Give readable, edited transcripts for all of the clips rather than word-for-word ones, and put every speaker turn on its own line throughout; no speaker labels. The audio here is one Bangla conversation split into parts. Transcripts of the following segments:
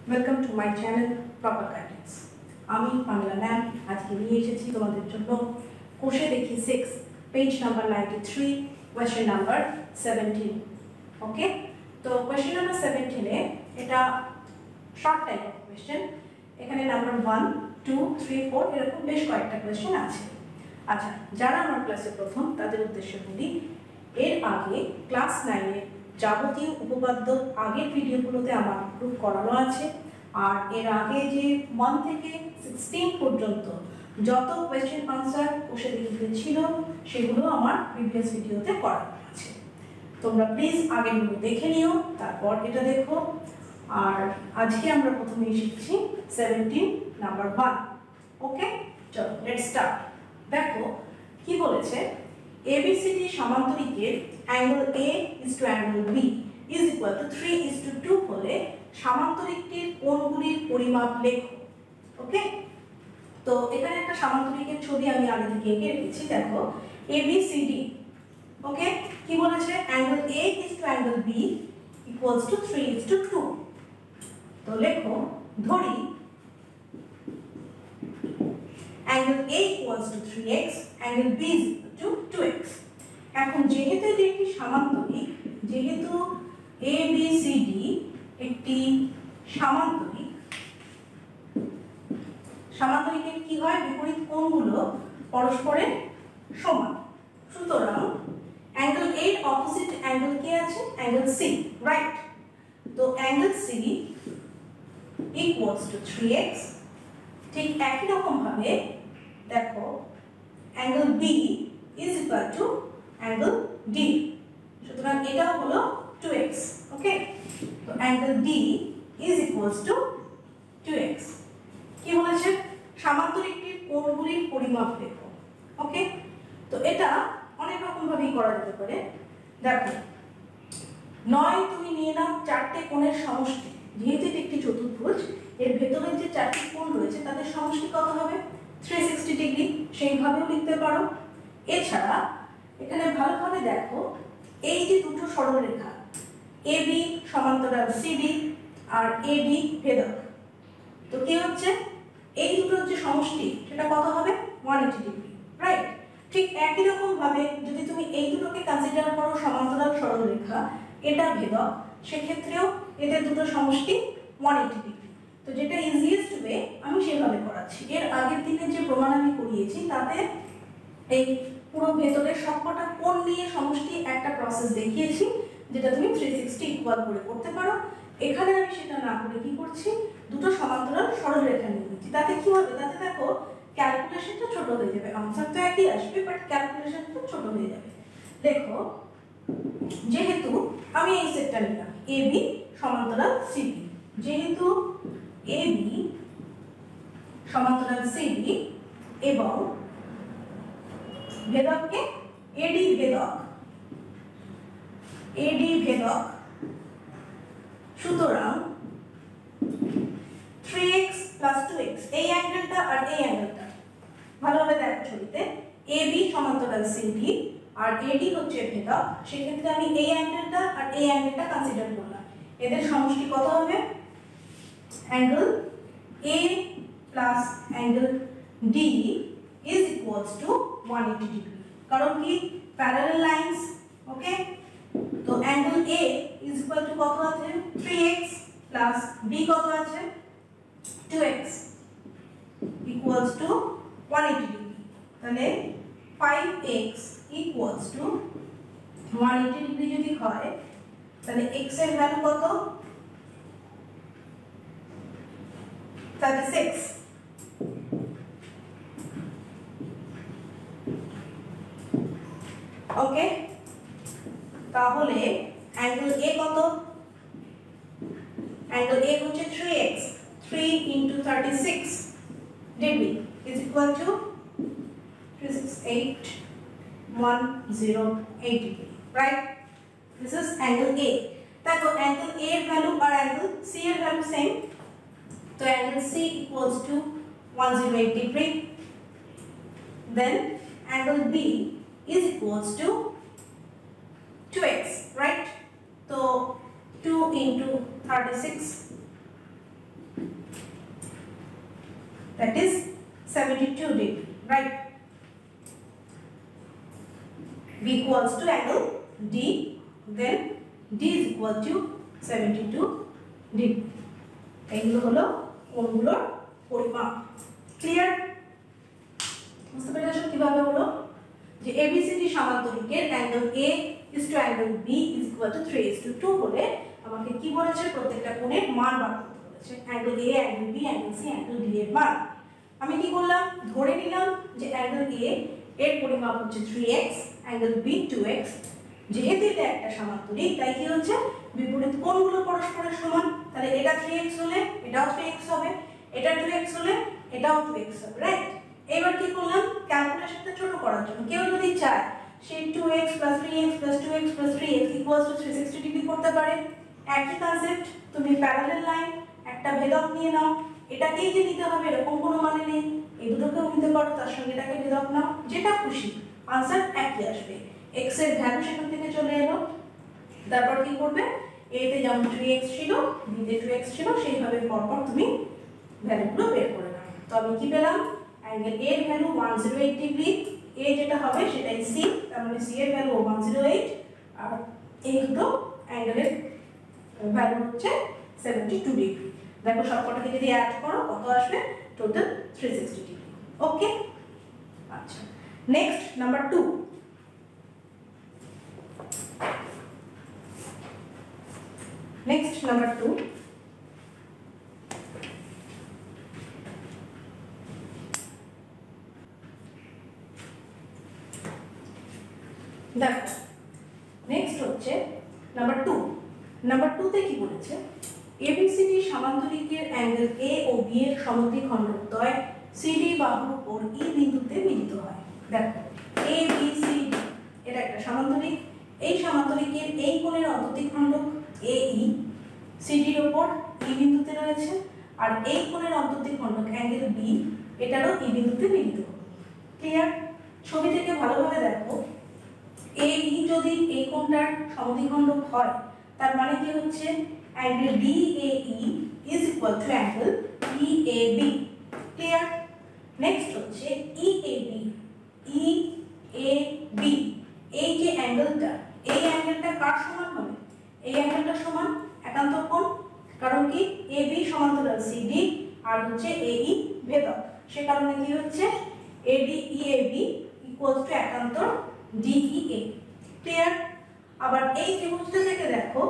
Welcome to my channel proper guidance. আমি বাংলা ম্যাম আজকে নিয়ে এসেছি তোমাদের জন্য কোষে দেখি 6 পেজ নাম্বার 93 কোয়েশ্চেন নাম্বার 17। ওকে, তো কোয়েশ্চেন নাম্বার 17 এ এটা শর্ট টাইপ অফ কোয়েশ্চেন। এখানে নাম্বার 1 2 3 4 এরকম বেশ কয়েকটা কোয়েশ্চেন আছে। আচ্ছা, যারা আমার ক্লাসে প্রথম তাদের উদ্দেশ্যে বলি, এর আগে ক্লাস 9 এর যাবতীয় উপপাদ্য আগের ভিডিওগুলোতে আমার প্রুফ করানো আছে, আর এর আগে যে 1 থেকে 16 পর্যন্ত যত কোয়েশ্চেন আনসার কোষে দেখতে ছিল সেগুলো আমার প্রিভিয়াস ভিডিওতে করানো আছে। তোমরা প্লিজ আগেরগুলো দেখে নিও, তারপর এটা দেখো। আর আজকে আমরা প্রথমে শিখছি 17 নাম্বার 1। ওকে, চলো লেটস স্টার্ট। দেখো কি বলেছে, ABCD সমান্তরিকের angle A is to angle B is equal to 3:2 হলে সমান্তরিকটির কোণগুলির পরিমাপ লেখো। ওকে, তো এখানে একটা সমান্তরিকের ছবি আমি আগে থেকে এঁকে রেখেছি। দেখো ABCD, ওকে, কি বলেছে, angle A is to angle B equals to 3:2। তো লেখো, ধরি angle A equals to 3x, angle B is equal to 2x। এখন যেহেতু এটি একটি সমান্তরিক, যেহেতু ABCD একটি সমান্তরিক, সমান্তরিকের কি হয়, বিপরীত কোণগুলো পরস্পরের সমান। সুতরাং অ্যাঙ্গেল A এর অপোজিট অ্যাঙ্গেল কি আছে, অ্যাঙ্গেল C, রাইট? তো angle C equals to 3x। ঠিক একই রকম ভাবে দেখো angle B is equal to angle D, সুতরাং এটা হলো 2x। ওকে, তো angle D is equals to 2x। কি বলেছে, সমান্তরিকটির কোণগুলির পরিমাপ লেখো। ওকে, তো এটা অনেক রকম ভাবেই করা যেতে পারে। দেখো, নয় তুমি নিয়ে নাও চারটে কোণের সমষ্টি। যেহেতু এটি একটি চতুর্ভুজ, এর ভেতরে যে চারটি কোণ রয়েছে তাদের সমষ্টি কত হবে, 360 ডিগ্রি, সেইভাবেও লিখতে পারো। এছাড়া এখানে ভালোভাবে দেখো, এই যে দুটো সরলরেখা AB সমান্তরাল CD আর AD ভেদক, তো কি হচ্ছে, এই দুটোর যে সমষ্টি সেটা কত হবে, 180 ডিগ্রি, রাইট? ঠিক একই রকম ভাবে যদি তুমি এই দুটোকে কনসিডার করো সমান্তরাল সরলরেখা, এটা ভেদক, সেক্ষেত্রেও এদের দুটো সমষ্টি 180 ডিগ্রি। তো যেটা ইজিয়েস্ট ওয়ে আমি সেভাবে করাচ্ছি। এর আগের দিনে যে প্রমাণ আমি করিয়েছি তাতে এই পুরো ভেতরের সবকটা কোণ নিয়ে সমষ্টি একটা প্রসেস দেখিয়েছি, যেটা তুমি 360 ইকুয়াল করে করতে পারো। এখানে আমি সেটা না করে কি করছি, দুটো সমান্তরাল সরলরেখা নিয়ে নিচ্ছি। তাতে কি হবে, তাতে দেখো ক্যালকুলেশনটা ছোট হয়ে যাবে। আনসার তো একই আসবে, বাট ক্যালকুলেশনটা ছোট হয়ে যাবে। দেখো, যেহেতু আমি এই সেটটা নিলাম AB সমান্তরাল CD, যেহেতু AB সমান্তরাল CD এবং ভেদককে AD ভেদক, AD ভেদক, সুতরাং 3x plus 2x, এই অ্যাঙ্গেলটা আর এই অ্যাঙ্গেলটা ভালোভাবে দেখো ছবিতে, AB সমান্তরাল CD আর AD হচ্ছে ভেদক, সেক্ষেত্রে আমি এই অ্যাঙ্গেলটা আর এই অ্যাঙ্গেলটা কনসিডার করলাম। এদের সমষ্টি কত হবে, angle A plus angle D is equals to 180 degree, কারণ কি প্যারালাল লাইনস। ওকে, তো angle A is equal to কত আছে, 3x প্লাস B কত আছে, 2x equals to 180 ডিগ্রি। তাহলে 5x equals to 180 ডিগ্রি যদি হয়, তাহলে x এর ভ্যালু কত, 36। ওকে, তাহলে অ্যাঙ্গেল A কত, অ্যাঙ্গেল A হচ্ছে 3x, 3 into 36 degree is equal to 368,108 degree, right? This is angle A. দেখো angle A এর ভ্যালু আর angle C এর ভ্যালু সেম, তো angle C equals to 108 degree. Then angle B is equals to 2x, right? So 2 into 36 that is 72 degree, right? B equals to angle D, then D is equal to 72 degree. এগুলো হলো কোণগুলোর পরিমাপ। ক্লিয়ার? বুঝতে পেরেছো কিভাবে হলো? যে ABCD সমান্তরিকের angle A is to angle B is equal to 3:2 হলে আমাকে কি বলেছে? প্রত্যেকটা কোণের মান বার করতে বলেছে। Angle A, angle B, angle C, angle D এর মান। আমি কি করলাম? ধরে নিলাম যে অ্যাঙ্গেল A এর পরিমাপ হচ্ছে 3x, অ্যাঙ্গেল B 2x। যেহেতু এটা একটা সমান্তরিক তাই কি হচ্ছে? বিপরীত কোণগুলো পরস্পরের সমান। তাহলে এটা 3x হলে এটাও 3x হবে, এটা 2x হলে এটাও 2x হবে, রাইট? এবার কি করলাম? ক্যালকুলেশনটা ছোট করার জন্য কেউ যদি চায় সেই 2x + 3x + 2x + 3x = 360 degree করতে পারে। একই কনসেপ্ট, তুমি প্যারালাল লাইন একটা ভেদক নিয়ে নাও, এটাকেই যে নিতে হবে এরকম কোনো মানে নেই, এই দুটোকেও নিতে পারো, তার সঙ্গে এটাকে ভেদক নাও, যেটা খুশি, আনসার একই আসবে। x এর ভ্যালু সেখান থেকে চলে এলো। তারপর কি করবে? a তে যেমন 3x ছিল, b তে 2x ছিল, সেইভাবে পরপর তুমি ভ্যালুগুলো বের করে নাও। তো আমি কি পেলাম? অ্যাঙ্গেল A এর ভ্যালু 108 ডিগ্রি, a যেটা হবে সেটাই c, তার মানে c এর ভ্যালু 108, আর এই দুটো অ্যাঙ্গেলের ভ্যালু হচ্ছে 72 ডিগ্রি। দেখো সবকটাকে যদি অ্যাড করো কত আসবে? Total 360 degree. ওকে, আচ্ছা, নেক্সট নাম্বার 2। Next, number 2. দেখো নেক্সট হচ্ছে নাম্বার 2। নাম্বার 2 তে কি বলেছে? ABCD সমান্তরিকের অ্যাঙ্গেল A ও B এর সমদ্বিখণ্ডকদ্বয় CD বাহুর উপর E বিন্দুতে মিলিত হয়। দেখো ABCD এটা একটা সমান্তরিক, এই সমান্তরিকের এই কোণের অন্তর্দ্বিখণ্ডক AE CD এর উপর E বিন্দুতে রয়েছে, আর এই কোণের অন্তর্দ্বিখণ্ডক অ্যাঙ্গেল B এটারও E বিন্দুতে মিলিত হবে। ক্লিয়ার? ছবি থেকে ভালোভাবে দেখো, AE যদি এই কোণটার সমদ্বিখণ্ডক হয় তার মানে কি হচ্ছে? Angle DAE is equal to angle EAB। Clear? Next হচ্ছে EAB। EAB এই যে অ্যাঙ্গেলটা, এই অ্যাঙ্গেলটা কার সমান হবে? এই অ্যাঙ্গেলটা সমান একান্তর কোণ, কারণ কি AB সমান্তরাল CD আর হচ্ছে AE ভেদক, সে কারণে কি হচ্ছে? ADEAB equals to একান্তর DEA। Clear? আবার এই ত্রিভুজটা থেকে দেখো,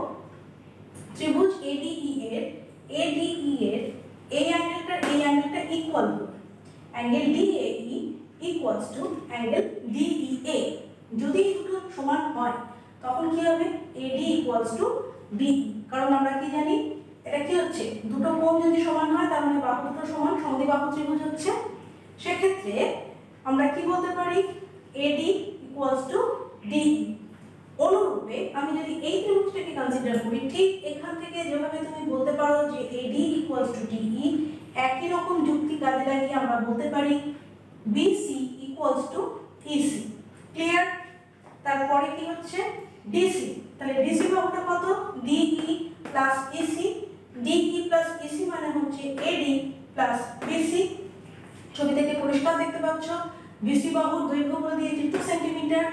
ত্রিভুজ ADE এর এই অ্যাঙ্গেলটা ইকুয়াল হবে। Angle DAE equals to angle DEA। যদি দুটো সমান হয় তখন কি হবে? AD equals to DE, কারণ আমরা কি জানি? এটা কি হচ্ছে? দুটো কোণ যদি সমান হয় তার মানে বাহু দুটো সমান, সমদ্বিবাহু ত্রিভুজ হচ্ছে। সেক্ষেত্রে আমরা কি বলতে পারি? AD equals to DE। অনুরূপে আমি যদি এই ত্রিভুজটাকে কনসিডার করি, ঠিক এখান থেকে যেভাবে তুমি বলতে পারো যে AD equals to DE, একই রকম যুক্তি কাজে লাগিয়ে আমরা বলতে পারি BC equals to EC। Clear? তারপরে কি হচ্ছে? DC, তাহলে DC বাহুটা কত? DE plus EC। DE plus EC মানে হচ্ছে AD plus BC। ছবি থেকে পরিষ্কার দেখতে পাচ্ছ BC বাহুর দৈর্ঘ্য বলে দিয়েছি 2 সেন্টিমিটার।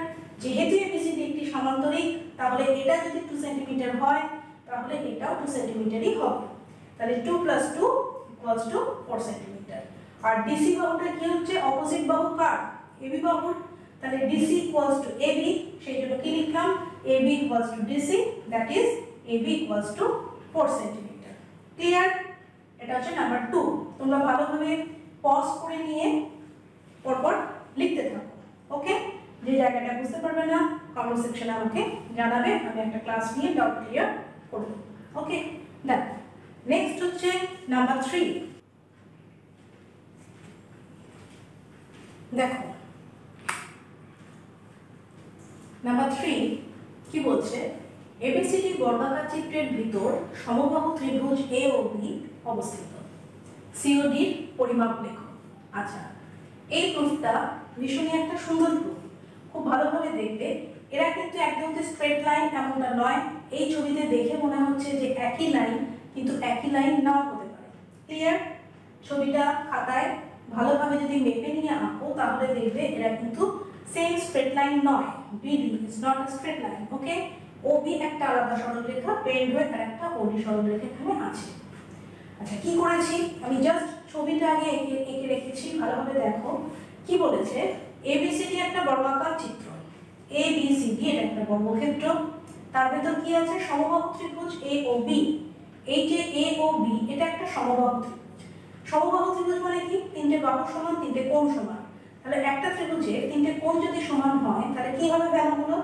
যেহেতু ABCD একটি সমান্তরিক, তাহলে এটা যদি 2 সেন্টিমিটার হয় তাহলে এটাও 2 সেন্টিমিটারই হবে। তাহলে 2 + 2 = 4 সেন্টিমিটার। আর DC বাহুটা কি হচ্ছে? অপোজিট বাহু কার? AB বাহুর। তাহলে DC equals to AB, সেই জন্য কি লিখলাম? AB equals to DC, that is AB equals to 4 centimetre. Clear? এটা হচ্ছে নাম্বার 2। তোমরা ভালোভাবে পজ করে নিয়ে পরপর লিখতে থাকো। ওকে, যে জায়গাটা বুঝতে পারবে না কমেন্ট সেকশনে আমাকে জানাবে, আমি একটা ক্লাস নিয়ে ডাউট ক্লিয়ার করব। ওকে, দেখো নেক্সট হচ্ছে নাম্বার 3। দেখো নাম্বার 3 কি বলছে? ABCD বর্গাকার চিত্রের ভিতর সমবাহু ত্রিভুজ A ও B অবস্থিত, COD এর পরিমাপ লেখো। আচ্ছা, এই প্রুফটা ভীষণই একটা সুন্দর প্রুফ, খুব ভালোভাবে দেখবে। এরা কিন্তু একদম স্ট্রেট লাইন এমনটা নয়, এই ছবিতে দেখে মনে হচ্ছে যে একই লাইন, কিন্তু একই লাইন নাও হতে পারে। ক্লিয়ার? ছবিটা খাতায় ভালোভাবে যদি মেপে নিয়ে আঁকো তাহলে দেখবে এরা কিন্তু সেম স্ট্রেট লাইন নয়। BD is not a straight line. Okay, OB একটা আলাদা সরলরেখা, পেন্ড হয়ে আর একটা OD সরলরেখা এখানে আছে। আচ্ছা, কি করেছি আমি জাস্ট ছবিটা আগে এঁকে রেখেছি, ভালোভাবে দেখো কি বলেছে। ABCD একটা বর্গাকার চিত্র, ABCD এটা একটা বর্গক্ষেত্র, তার ভেতর কি আছে সমবাহু ত্রিভুজ AOB। এই যে AOB এটা একটা সমবাহু ত্রিভুজ। সমবাহু ত্রিভুজ মানে কি, তিনটে বাহু সমান, তিনটে কোণ সমান। তাহলে একটা ত্রিভুজের তিনটে কোণ যদি সমান হয় তাহলে কি হবে ভ্যালুগুলো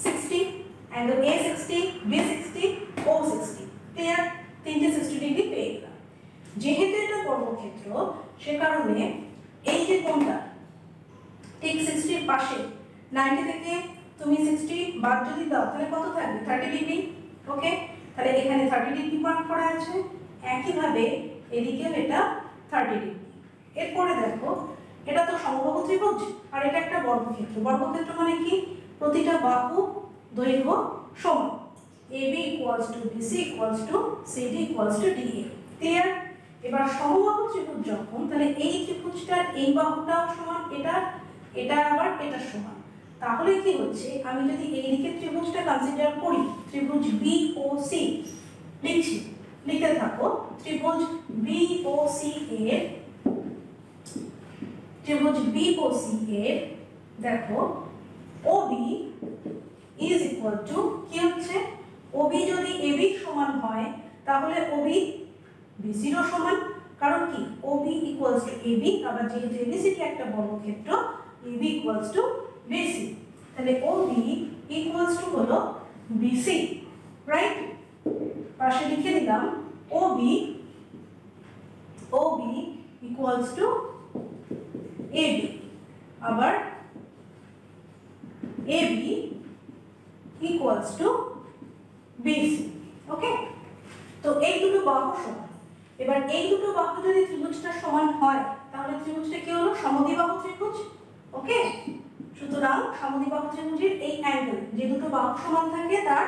60, angle A 60, B 60, O 60। Clear? তিনটে 60 ডিগ্রি পেয়ে গেলাম। যেহেতু এটা বর্গক্ষেত্র সে কারণে এই যে কোণটা ঠিক 60 এর পাশে 90 থেকে তুমি 60 বাদ যদি দাও তাহলে কত থাকবে 30 ডিগ্রি। ওকে, তাহলে এখানে 30 ডিগ্রি মার্ক করা আছে, একইভাবে এদিকেও এটা 30 ডিগ্রি। এরপরে দেখো এটা তো সমবাহু ত্রিভুজ আর এটা একটা বর্গক্ষেত্র। বর্গক্ষেত্র মানে কি, প্রতিটা বাহু দৈর্ঘ্য সমান। AB = BC = CD = DA। Clear? এবার সমবাহু ত্রিভুজ যখন, তাহলে এই ত্রিভুজটার এই বাহুটাও সমান, এটা আবার এটার সমান। তাহলে কি হচ্ছে, আমি যদি এই দিকে ত্রিভুজটা কনসিডার করি, ত্রিভুজ BOC লিখছি, লিখতে থাকো। ত্রিভুজ BOC এর দেখো OB is equal to কি হচ্ছে, OB যদি AB সমান হয় তাহলে OB BC এর সমান। কারণ কি, OB equals to AB, আবার যেহেতু ABCD একটা বর্গক্ষেত্র AB equals to BC, তাহলে OB equals to হলো BC, রাইট? পাশে লিখে দিলাম OB equals to AB, আবার AB equals to BC। ওকে, তো এই দুটো বাহু সমান। এবার এই দুটো বাহু যদি ত্রিভুজটা সমান হয় তাহলে ত্রিভুজটা কি হলো, সমদ্বিবাহু ত্রিভুজ। ওকে, সুতরাং সমদ্বিবাহু ত্রিভুজের এই অ্যাঙ্গেল যে দুটো বাহু সমান থাকে তার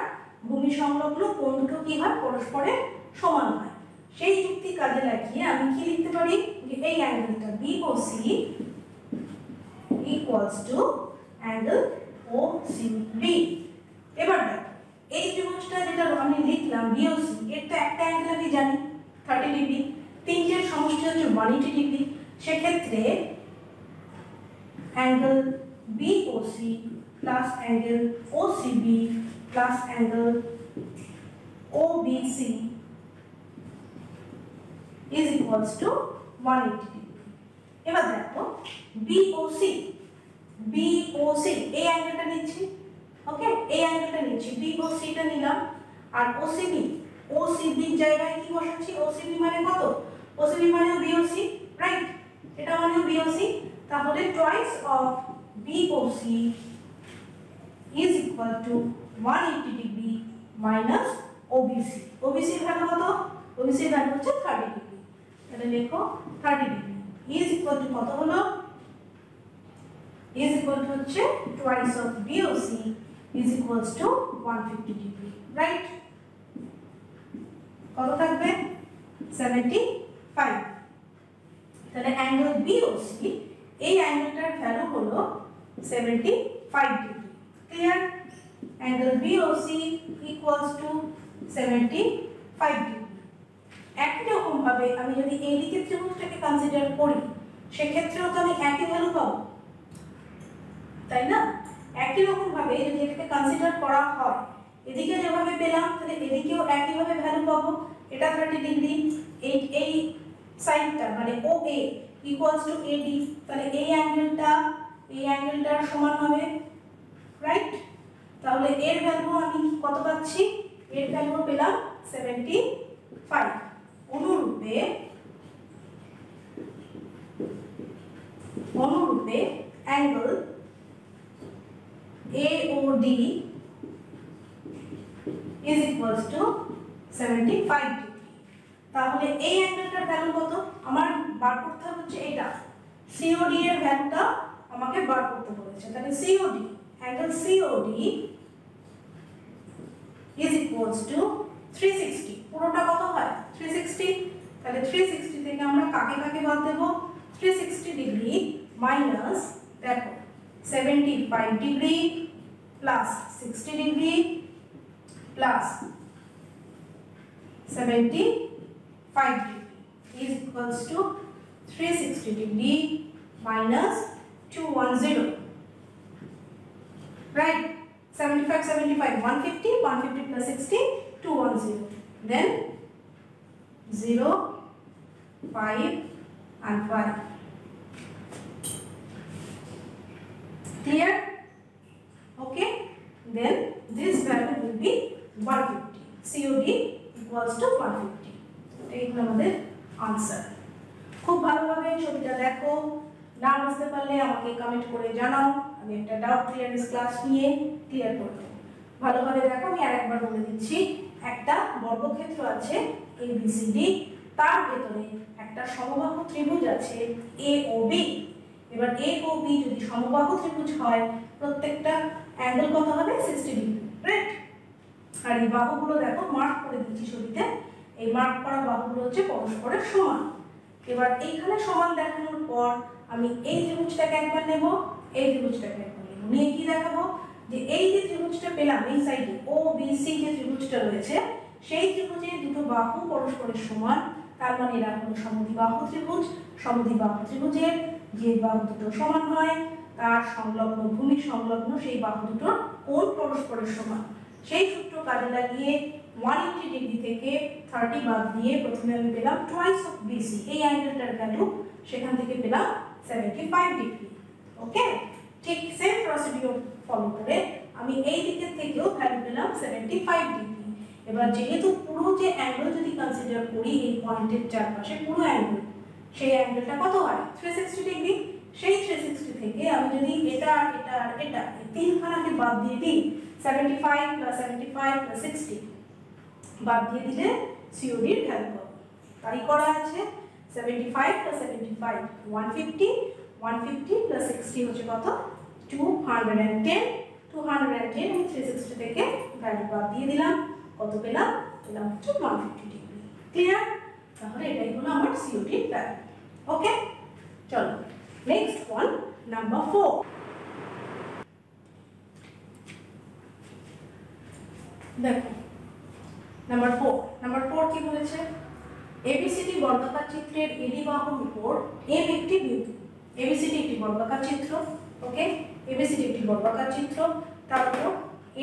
ভূমি সংলগ্ন কোণ দুটো কি হয়, পরস্পরের সমান হয়। সেই যুক্তি কাজে লাগিয়ে আমি কি লিখতে পারি, যে এই অ্যাঙ্গেলটা BOC equals to angle OCB। এবার দেখো এই ত্রিভুজটা যেটা আমি লিখলাম BOC, এর তো একটা অ্যাঙ্গেল আমি জানি 30 ডিগ্রি, তিনটের সমষ্টি হচ্ছে 180 ডিগ্রি। সেক্ষেত্রে angle BOC plus angle OCB plus angle OBC is equals to 180 degree. এবার দেখো BOC এই অ্যাঙ্গেলটা নিচ্ছি। ওকে, এই অ্যাঙ্গেলটা নিচ্ছি, BOC টা নিলাম। আর OCB এর জায়গায় কি বসাচ্ছি, OCB মানে কত, OCB মানে BOC, রাইট? এটা মানে BOC, তাহলে twice of BOC is equal to 180 degree minus OBC। OBC এর ভ্যালু কত, OBC এর ভ্যালু হচ্ছে 30 ডিগ্রি। তাহলে লেখো 30 ডিগ্রি is equal to কত হলো, is equal to হচ্ছে twice of BOC is equals to 150 degree, right? কত থাকবে 75। তাহলে অ্যাঙ্গেল BOC এই অ্যাঙ্গেলটার ভ্যালু হলো 75 degree. Clear? Angle BOC equals to 75 degree. একই রকম ভাবে আমি যদি এই দিকের ত্রিভুজটাকে কনসিডার করি সেক্ষেত্রেও তো আমি একই ভ্যালু পাবো, তাই না? একই রকম ভাবে যদি এটাকে কনসিডার করা হয়, এদিকে যেভাবে পেলাম তাহলে এদিকেও একই ভাবে ভ্যালু পাবো। এটা 30 ডিগ্রি, এই সাইডটা মানে OA equals to AD, তাহলে এই অ্যাঙ্গেলটার সমান হবে, রাইট? তাহলে এর ভ্যালু আমি কত পাচ্ছি, এর ভ্যালু পেলাম 75। অনুরূপে angle AOD is equals to 75 degree. তাহলে এই অ্যাঙ্গেলটার ভ্যালু কত আমার বার করতে হচ্ছে, এটা COD এর ভ্যালুটা আমাকে বার করতে বলেছে। তাহলে COD, angle COD is equals to 360। পুরোটা কত হয় 360, তাহলে 360 থেকে আমরা কাকে কাকে বাদ দেব 360 ডিগ্রি মাইনাস দেখো 75 degree plus 60 degree plus 75 degree is equals to 360 degree minus 210. Right? 75, 150, 150 plus 60, 210. Then 0, 5 and 5. Clear? Okay? Then this value will be 150. COD equals to 150. এই হলো আমাদের আনসার। খুব ভালোভাবে ছবিটা দেখো, না বুঝতে পারলে আমাকে কমেন্ট করে জানাও, আমি একটা ডাউট ক্লিয়ারেন্স ক্লাস নিয়ে ক্লিয়ার করব। ভালোভাবে দেখো, আমি আরেকবার বলে দিচ্ছি। একটা বর্গক্ষেত্র আছে ABCD, তার ভেতরে একটা সমবাহু ত্রিভুজ আছে AOB। এবার AOB যদি সমবাহু ত্রিভুজ হয়, প্রত্যেকটা অ্যাঙ্গেল কত হবে 60 ডিগ্রি, রাইট? আর এই বাহুগুলো দেখো মার্ক করে দিচ্ছি ছবিতে, এই মার্ক করা বাহুগুলো হচ্ছে পরস্পরের সমান। এবার এইখানে সমান দেখানোর পর আমি এই ত্রিভুজটাকে একবার নেব, এই ত্রিভুজটাকে একবার নেব, নিয়ে কি দেখাবো যে এই যে ত্রিভুজটা পেলাম এই সাইডে OBC যে ত্রিভুজটা রয়েছে, সেই ত্রিভুজের দুটো বাহু পরস্পরের সমান, তার মানে এরা হলো সমদ্বিবাহু ত্রিভুজ। সমদ্বিবাহু ত্রিভুজের যে বাহু দুটো সমান হয় তার সংলগ্ন ভূমি সংলগ্ন সেই বাহু দুটোর কোণ পরস্পরের সমান। সেই সূত্র কাজে লাগিয়ে 180 ডিগ্রি থেকে 30 বাদ দিয়ে প্রথমে আমি পেলাম টুয়াইস অফ BC, এই অ্যাঙ্গেলটার ভ্যালু, সেখান থেকে পেলাম 75 ডিগ্রি। ওকে, ঠিক সেম প্রসিডিউর ফলো করে আমি এই দিকের থেকেও ভ্যালু পেলাম 75 ডিগ্রি। এবার যেহেতু পুরো যে অ্যাঙ্গেল যদি কনসিডার করি এই পয়েন্টের চারপাশে পুরো অ্যাঙ্গেল, সেই অ্যাঙ্গেলটা কত হয় 360 ডিগ্রি। সেই 360 থেকে আমি যদি এটা এটা আর এটা এই তিনখানাকে বাদ দিয়ে দিই, 75 plus 75 plus 60 বাদ দিয়ে দিলে COD এর ভ্যালু পাবো। তাই করা আছে 75 plus 75 150, 150 plus 60 হচ্ছে কত 210, 210 আমি 360 থেকে ভ্যালু বাদ দিয়ে দিলাম, কত পেলাম, পেলাম হচ্ছে 150 ডিগ্রি। ক্লিয়ার? তাহলে এটাই হলো আমার COD এর ভ্যালু। ওকে, চলো নেক্সট ওয়ান, নাম্বার 4। দেখো নাম্বার 4 কি বলেছে, ABCD বর্গাকার চিত্রের AD বাহুর উপর M একটি বিন্দু। ABCD একটি বর্গাকার চিত্র, ওকে, ABCD একটি বর্গাকার চিত্র, তার উপর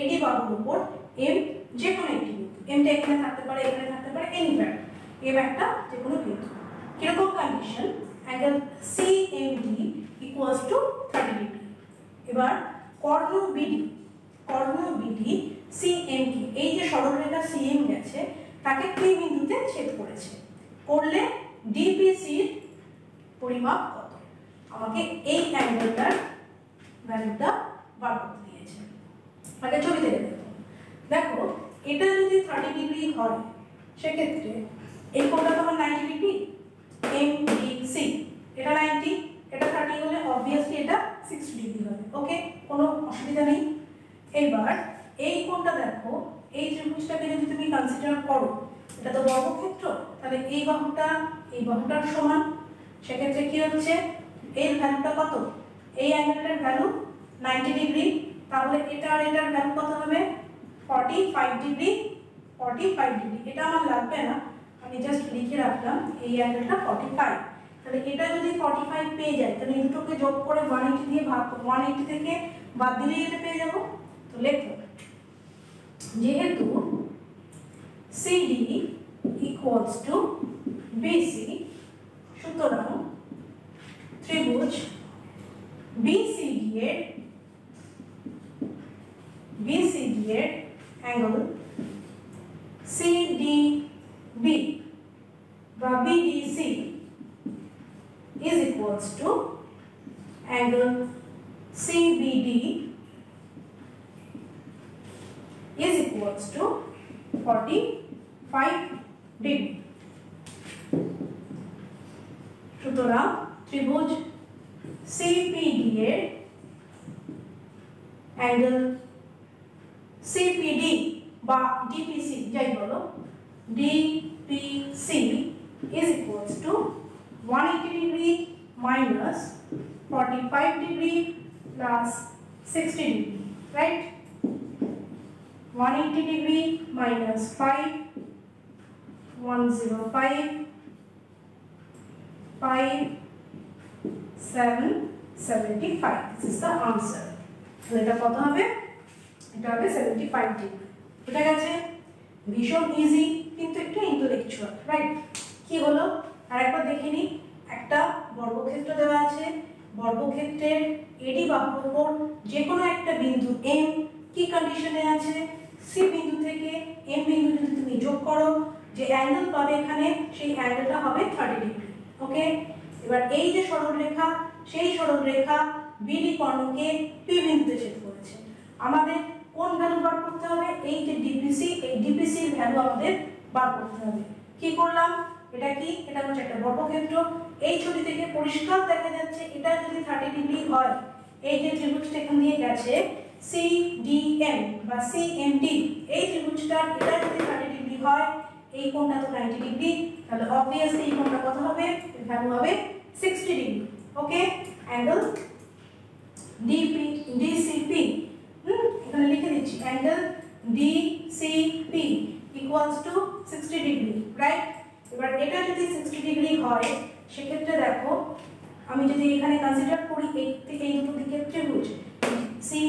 AD বাহুর উপর M যে কোনো একটি বিন্দু, Mটা এখানে থাকতে পারে, এখানে থাকতে পারে, এনিওয়্যার, M একটা যে কোনো বিন্দু। কিরকম condition, angle CMD equals to 30 degree. এবার কর্ণ BD CM কি, এই যে সরলরেখা CM গেছে তাকে কোন বিন্দুতে ছেদ করেছে, করলে DBC এর পরিমাপ কত, আমাকে এই অ্যাঙ্গেলটার ভ্যালুটা বার করতে দিয়েছে। আগে ছবিতে দেখো, এটা যদি 30 ডিগ্রি হয় সেক্ষেত্রে এই কোণটা তো আমার 90 ডিগ্রি, MDC এটা 90, এটা 30 হলে অবভিয়াসলি এটা 60 ডিগ্রি হবে। ওকে, কোনো অসুবিধা নেই। এবার এই কোণটা দেখো, এই ত্রিভুজটাকে যদি তুমি কনসিডার করো, এটা তো বর্গক্ষেত্র, তাহলে এই বাহুটার সমান, সেক্ষেত্রে কি হচ্ছে এর ভ্যালুটা কত, এই অ্যাঙ্গেলটার ভ্যালু 90 ডিগ্রি, তাহলে এটা আর এটার ভ্যালু কত হবে 45 ডিগ্রি। 45 ডিগ্রি এটা আমার লাগবে না, আমি জাস্ট লিখে রাখলাম এই অ্যাঙ্গেলটা 45। তাহলে এটা যদি 45 পেয়ে যায়, তাহলে এই দুটোকে যোগ করে 180 দিয়ে ভাগ, 180 থেকে বাদ দিলেই এটা পেয়ে যাব। তো লেখো, যেহেতু CD equals to BC, সুতরাং ত্রিভুজ BCD এর অ্যাঙ্গেল CDB বা BDC is equals to angle CBD is equals to 45 degree. সুতরাং ত্রিভুজ CPD এর অ্যাঙ্গেল CPD বা DPC যাই বলো, DPC is equals to 180 degree minus 45 degree plus 60 degree, right? 180 degree minus 5, 105, 5, 7, 75. This is the answer. So এটা কত হবে? এটা হবে 75 ডিগ্রি। বুঝা গেছে? ভীষণ ইজি কিন্তু একটু ইন্টেলেকচুয়াল, রাইট? কি হলো আরেকবার দেখে নিই। একটা বর্গক্ষেত্র দেওয়া আছে, বর্গক্ষেত্রের এডি বাহুর উপর যে কোনো একটা বিন্দু এম কি কন্ডিশনে আছে, সি বিন্দু থেকে এম বিন্দু যদি তুমি যোগ করো, যে অ্যাঙ্গেল পাবে এখানে সেই অ্যাঙ্গেলটা হবে 30 ডিগ্রি। ওকে, এবার এই যে সরলরেখা, সেই সরলরেখা বিডি কর্ণকে পি বিন্দুতে ছেদ করেছে। আমাদের কোন ভ্যালু বার করতে হবে? এই যে ডিপিসি, এই ডিপিসি এর ভ্যালু আমাদের বার করতে হবে। কি করলাম? এটা কি? এটা হচ্ছে একটা বর্গক্ষেত্র। এই ছবি থেকে পরিষ্কার দেখা যাচ্ছে এটা যদি 30 ডিগ্রি হয়, এই যে ত্রিভুজটা এখান দিয়ে গেছে সিডিএম বা সিএমডি, এই ত্রিভুজটা এটা যদি 30 ডিগ্রি হয়, এই কোণটা তো 90 ডিগ্রি, তাহলে obviously এই কোণটা কত হবে? এর ভ্যালু হবে 60 ডিগ্রি। ওকে, অ্যাঙ্গেল ডিপি ডিসিপি, এখানে লিখে দিচ্ছি angle DCP equals to 60 degree, right? এবার এটা যদি 60 ডিগ্রি হয়, সেক্ষেত্রে দেখো আমি যদি এখানে কনসিডার করি এই দুটো দিকের ত্রিভুজ সি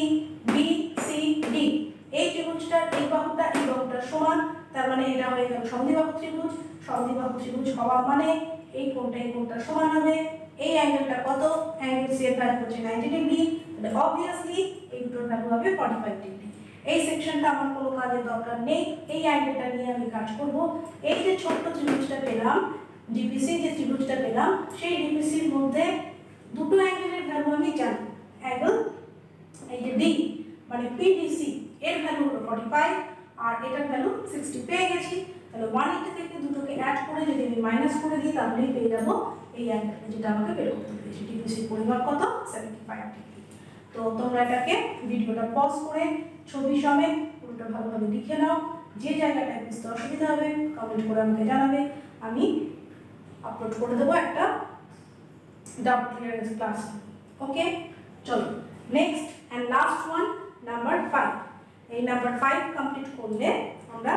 বি সি ডি, এই ত্রিভুজটার এই বাহুটার সমান, তার মানে এটা হয়ে গেল সমদ্বিবাহু ত্রিভুজ। সমদ্বিবাহু ত্রিভুজ হওয়া মানে এই কোণটা সমান হবে। এই অ্যাঙ্গেলটা কত? অ্যাঙ্গেল সি এর ভ্যালু হচ্ছে 90 ডিগ্রি, তাহলে obviously এই দুটোর ভ্যালু হবে 45 ডিগ্রি। এই সেকশনটা আমার কোনো কাজের দরকার নেই, এই অ্যাঙ্গেলটা নিয়ে আমি কাজ করব। এই যে ছোট্ট ত্রিভুজটা পেলাম, ডিপিসি যে ত্রিভুজটা পেলাম, সেই ডিপিসির মধ্যে দুটো অ্যাঙ্গেলের ভ্যালু আমি জানি। অ্যাঙ্গেল এই যে ডি মানে পিডিসি এর ভ্যালু হলো 45 আর এটার ভ্যালু 60 পেয়ে গেছি। তাহলে 180 থেকে দুটোকে অ্যাড করে যদি আমি মাইনাস করে দিই, তাহলেই পেয়ে যাব এই অ্যাঙ্গেলটা যেটা আমাকে বের করতে হয়েছে। ডিপিসির পরিমাপ কত? 75 ডিগ্রি। তো তোমরা এটাকে ভিডিওটা পজ করে ছবি সমেত পুরোটা ভালোভাবে লিখে নাও। যে জায়গাটায় বুঝতে অসুবিধা হবে কমেন্ট করে আমাকে জানাবে, আমি আপলোড করে দেবো একটা ডাউট ক্লিয়ারেন্স ক্লাস। ওকে, চলো next and last one, number 5। এই নাম্বার 5 কমপ্লিট করলে আমরা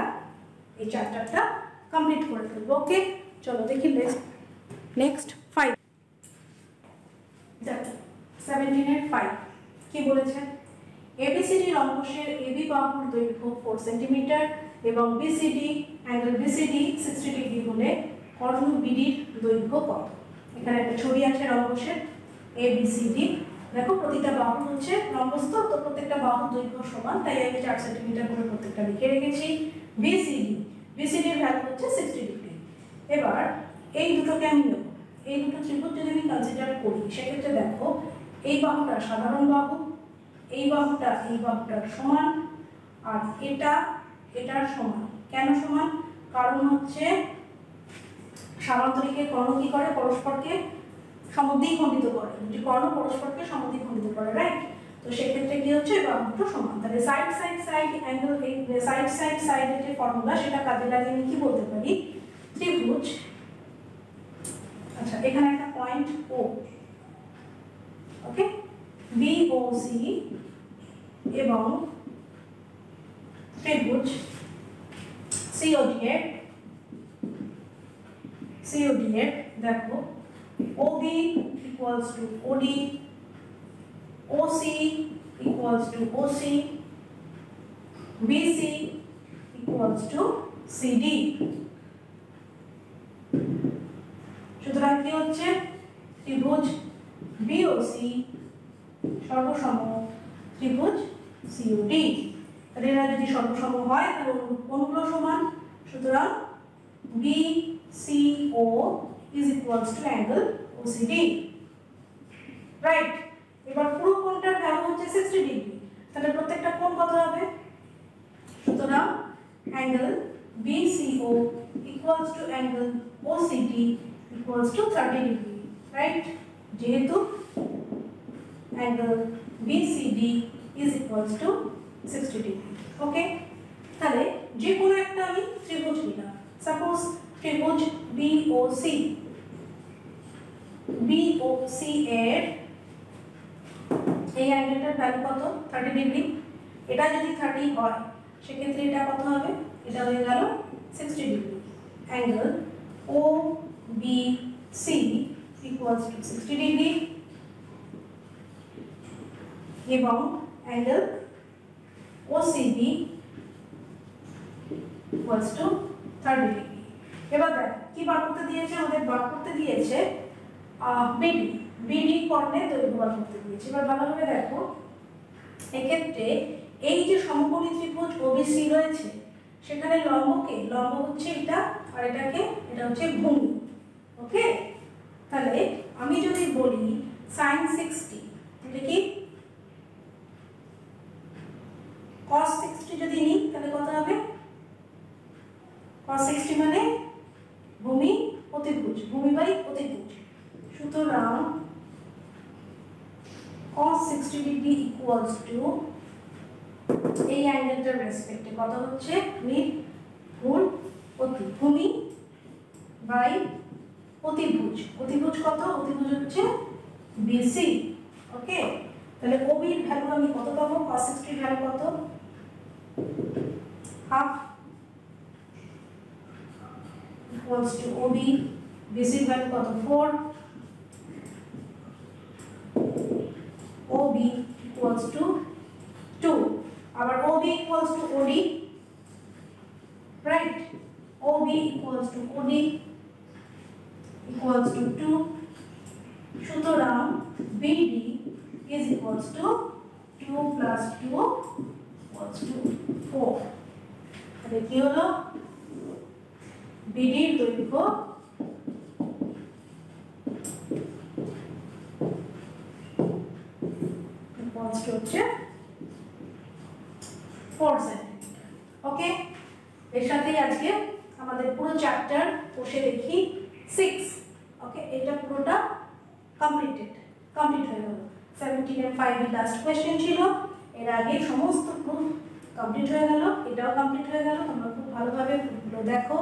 এই চ্যাপ্টারটা কমপ্লিট করে ফেলবো। ওকে, চলো দেখি নেক্সট 5। দেখো 17 এর 5 কি বলেছে? ABCD লম্বশের AB বাহুর দৈর্ঘ্য 4 সেন্টিমিটার এবং BCD অ্যাঙ্গেল BCD 60 ডিগ্রি হলে কর্ণ BD এর দৈর্ঘ্য কত? এখানে একটা ছবি আছে লম্বশের ABCD। দেখো প্রতিটা বাহু হচ্ছে লম্বস্থ, তো প্রত্যেকটা বাহুর দৈর্ঘ্য সমান, তাই আমি 4 সেন্টিমিটার করে প্রত্যেকটা লিখে রেখেছি। BCD এর ভ্যালু হচ্ছে 60 ডিগ্রি। এবার এই দুটোকে আমি নেব, এই দুটো ত্রিভুজ যদি আমি কনসিডার করি, সেক্ষেত্রে দেখো এই বাহুটা সাধারণ বাহু, এই বাহুটার সমান, আর এটার সমান। কেন সমান? কারণ হচ্ছে সামান্তরিকের কর্ণ কি করে? পরস্পরকে সমদ্বিখণ্ডিত করে। যে কর্ণ পরস্পরকে সমদ্বিখণ্ডিত করে, রাইট? তো সেক্ষেত্রে কি হচ্ছে? বাহু দুটো সমান। তাহলে সাইড অ্যাঙ্গেল, সাইডের যে ফর্মুলা সেটা কাজে লাগিয়ে আমি কি বলতে পারি? ত্রিভুজ, আচ্ছা এখানে একটা পয়েন্ট ও, ওকে, BOC এবং ত্রিভুজ COD এর দেখো OB equals to OD, OC equals to OC, BC equals to CD। সুতরাং কি হচ্ছে? ত্রিভুজ BOC সর্বসম ত্রিভুজ COD। তাহলে এরা যদি সর্বসম হয় তাহলে কোণগুলো সমান, সুতরাং BCO is equals to angle OCD, right? এবার পুরো কোণটার ভ্যালু হচ্ছে 60 ডিগ্রি, তাহলে প্রত্যেকটা কোণ কত হবে? সুতরাং angle BCO equals to angle OCD equals to 30 degree, right? যেহেতু angle BCD is equals to 60 degree. Okay, তাহলে যে কোনো একটা আমি ত্রিভুজ নিলাম, সাপোজ ত্রিভুজ BOC এর এই অ্যাঙ্গেলটার ভ্যালু কত 30 ডিগ্রি এটা যদি 30 হয় সেক্ষেত্রে এটা কত হবে এটা হয়ে গেল 60 degree angle OBC equals to 60 degree এবং angle OCB equals to 30 degree এবার দেখ কি বার করতে দিয়েছে আমাদের বার করতে দিয়েছে BD কর্ণের দৈর্ঘ্য বার করতে দিয়েছে এবার ভালোভাবে দেখো এক্ষেত্রে এই যে সমকোণী ত্রিভুজ OBC রয়েছে সেখানে লম্ব হচ্ছে এটা আর এটা হচ্ছে ভূমি ওকে তাহলে আমি যদি বলি sin 60 এটা কি cos 60 যদি নিই তাহলে কত হবে cos 60 মানে ভূমি বাই অতিভুজ সুতরাং cos 60 ডিগ্রি ইকুয়ালস টু এই অ্যাঙ্গেলটার রেসপেক্টে কত হচ্ছে ভূমি বাই অতিভুজ কত অতিভুজ হচ্ছে BC ওকে তাহলে OB এর ভ্যালু আমি কত পাবো cos 60 এর ভ্যালু কত half equals to OB BC এর ভ্যালু কত 4 OB equals to 2 আবার OB equals to OD right OB equals to OD equals to 2 সুতরাং BD is equals to 2 plus 2 equals to 4 তাহলে কি হলো BD এর দৈর্ঘ্য equals to হচ্ছে 4 সেন্টিমিটার ওকে এর সাথেই আজকে আমাদের পুরো চ্যাপ্টার বসে দেখি 6 ওকে এটা পুরোটা কমপ্লিট হয়ে গেল 17 এর 5 এর লাস্ট কোশ্চেন ছিল এর আগে সমস্ত প্রুফ কমপ্লিট হয়ে গেল এটাও কমপ্লিট হয়ে গেল তোমরা খুব ভালোভাবে প্রুফগুলো দেখো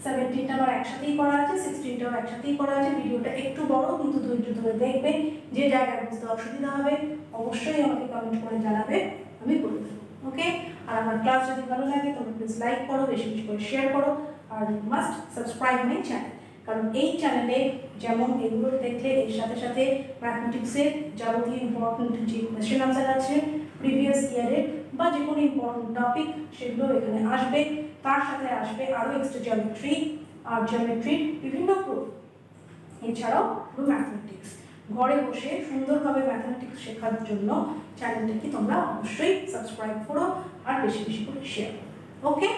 17টা আমার একসাথেই করা আছে 16টাও একসাথেই করা আছে ভিডিওটা একটু বড় কিন্তু ধৈর্য ধরে দেখবে যে জায়গায় বুঝতে অসুবিধা হবে অবশ্যই আমাকে কমেন্ট করে জানাবে আমি বলে দেবো ওকে আর আমার ক্লাস যদি ভালো লাগে তোমরা প্লিজ লাইক করো বেশি বেশি করে শেয়ার করো আর মাস্ট সাবস্ক্রাইব মাই চ্যানেল কারণ এই চ্যানেলে যেমন এগুলো দেখলে এর সাথে সাথে ম্যাথমেটিক্সের যাবতীয় ইম্পর্টেন্ট যে কোয়েশ্চেন আনসার আছে প্রিভিয়াস ইয়ারের বা যে কোনো ইম্পর্টেন্ট টপিক সেগুলো এখানে আসবে তার সাথে আসবে আরও এক্সট্রা জিওমেট্রির বিভিন্ন প্রুফ এছাড়াও পুরো ম্যাথমেটিক্স ঘরে বসে সুন্দরভাবে ম্যাথমেটিক্স শেখার জন্য চ্যানেলটাকে তোমরা অবশ্যই সাবস্ক্রাইব করো আর বেশি বেশি করে শেয়ার করো ওকে